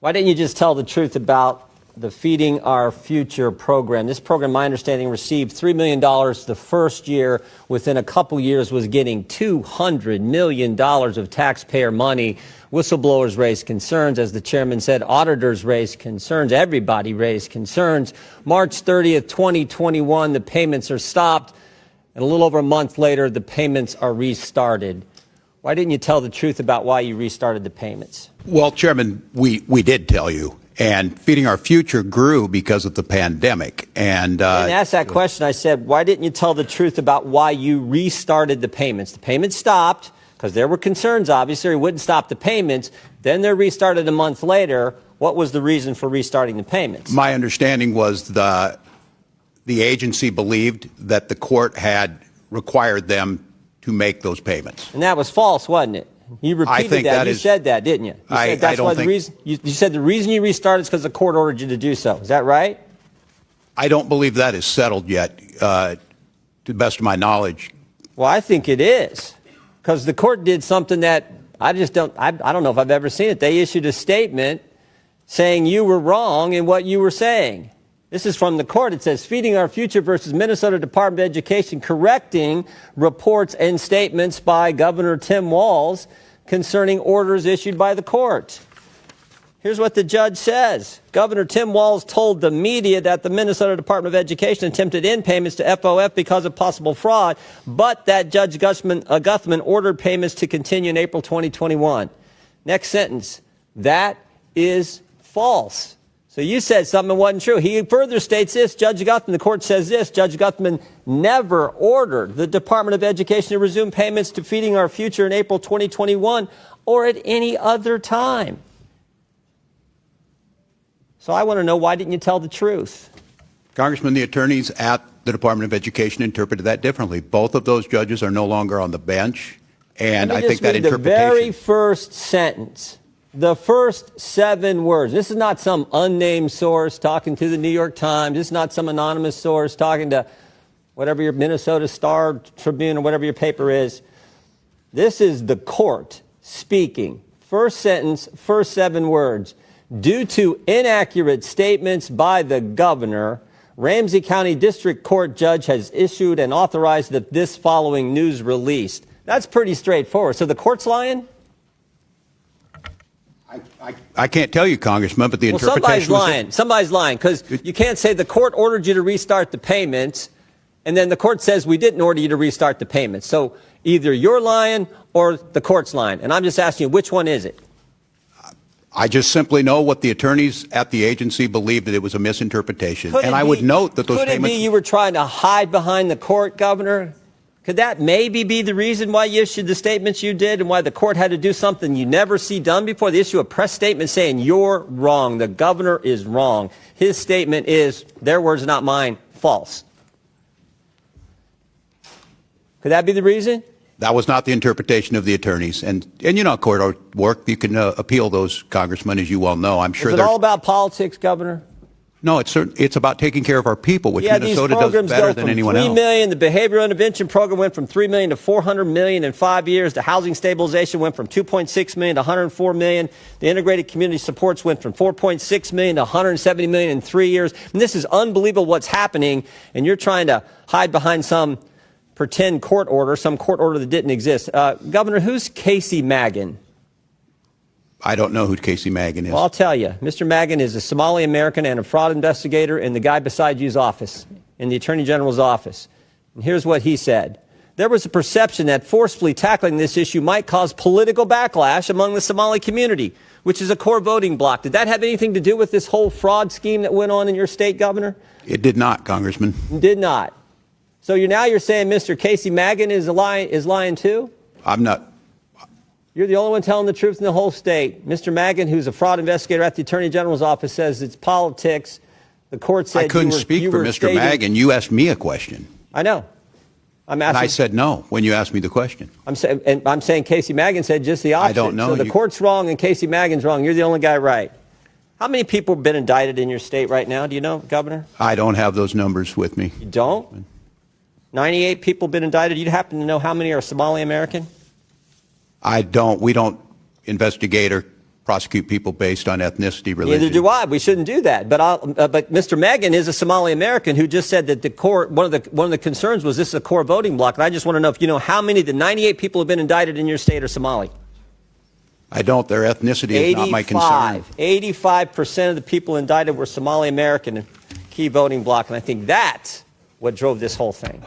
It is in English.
Why didn't you just tell the truth about the Feeding Our Future program? This program, my understanding, received $3 million the first year. Within a couple years was getting $200 million of taxpayer money. Whistleblowers raised concerns. As the chairman said, auditors raised concerns. Everybody raised concerns. March 30th, 2021, the payments are stopped. And a little over a month later, the payments are restarted. Why didn't you tell the truth about why you restarted the payments? Well, Chairman, we did tell you. And Feeding Our Future grew because of the pandemic. And I didn't ask that question. I said, why didn't you tell the truth about why you restarted the payments? The payments stopped because there were concerns, obviously. You wouldn't stop the payments. Then they're restarted a month later. What was the reason for restarting the payments? My understanding was the agency believed that the court had required them to make those payments. And that was false, wasn't it? You repeated that. You said that, didn't you? You said that's why the reason. You said the reason you restarted is because the court ordered you to do so. Is that right? I don't believe that is settled yet, to the best of my knowledge. Well, I think it is, because the court did something that I don't know if I've ever seen it. They issued a statement saying you were wrong in what you were saying. This is from the court. It says, Feeding Our Future versus Minnesota Department of Education, correcting reports and statements by Governor Tim Walz concerning orders issued by the court. Here's what the judge says. Governor Tim Walz told the media that the Minnesota Department of Education attempted in payments to FOF because of possible fraud, but that Judge Guthman ordered payments to continue in April 2021. Next sentence. That is false. So you said something that wasn't true. He further states this, Judge Guthman, the court says this, Judge Guthman never ordered the Department of Education to resume payments to Feeding Our Future in April 2021 or at any other time. So I want to know, why didn't you tell the truth? Congressman, the attorneys at the Department of Education interpreted that differently. Both of those judges are no longer on the bench, and I think that interpretation... The very first sentence. The first 7 words. This is not some unnamed source talking to the New York Times. This is not some anonymous source talking to whatever your Minnesota Star Tribune or whatever your paper is. This is the court speaking. First sentence, first 7 words. Due to inaccurate statements by the governor, Ramsey County District Court judge has issued and authorized this following news release. That's pretty straightforward. So the court's lying? I can't tell you, Congressman, but the interpretation somebody's lying. Somebody's lying, because you can't say the court ordered you to restart the payments, and then the court says we didn't order you to restart the payments. So either you're lying or the court's lying. And I'm just asking you, which one is it? I just simply know what the attorneys at the agency believed, that it was a misinterpretation. And I would note that those payments... Could it be you were trying to hide behind the court, Governor? Could that maybe be the reason why you issued the statements you did and why the court had to do something you never see done before? They issue a press statement saying you're wrong. The governor is wrong. His statement is, their words, not mine, false. Could that be the reason? That was not the interpretation of the attorneys. And you know, court work, you can appeal those, Congressman, as you well know. I'm sure is it all about politics, Governor? No, it's about taking care of our people, which Minnesota does better than anyone else. $3 million, the behavioral intervention program went from $3 million to $400 million in 5 years. The housing stabilization went from $2.6 million to $104 million. The integrated community supports went from $4.6 million to $170 million in 3 years. And this is unbelievable what's happening, and you're trying to hide behind some pretend court order, some court order that didn't exist. Governor, who's Casey Magan? I don't know who Casey Magan is. Well, I'll tell you. Mr. Magan is a Somali American and a fraud investigator in the guy beside you's office, in the Attorney General's office. And here's what he said. There was a perception that forcefully tackling this issue might cause political backlash among the Somali community, which is a core voting bloc. Did that have anything to do with this whole fraud scheme that went on in your state, Governor? It did not, Congressman. It did not. So you're saying Mr. Casey Magan is lying too? I'm not. You're the only one telling the truth in the whole state. Mr. Magan, who's a fraud investigator at the Attorney General's office, says it's politics. The court said I couldn't speak for Mr. Magan. You asked me a question. I know. And I said no when you asked me the question. I'm saying Casey Magan said just the opposite. I don't know. So the court's wrong and Casey Magan's wrong. You're the only guy right. How many people have been indicted in your state right now? Do you know, Governor? I don't have those numbers with me. You don't? 98 people have been indicted. You happen to know how many are Somali American? I don't. We don't investigate or prosecute people based on ethnicity, religion. Neither do I. We shouldn't do that. But Mr. Megan is a Somali American who just said that the court, one of the concerns was this is a core voting block. And I just want to know if you know how many of the 98 people who have been indicted in your state are Somali. I don't. Their ethnicity is not my concern. 85% of the people indicted were Somali American, key voting block. And I think that's what drove this whole thing.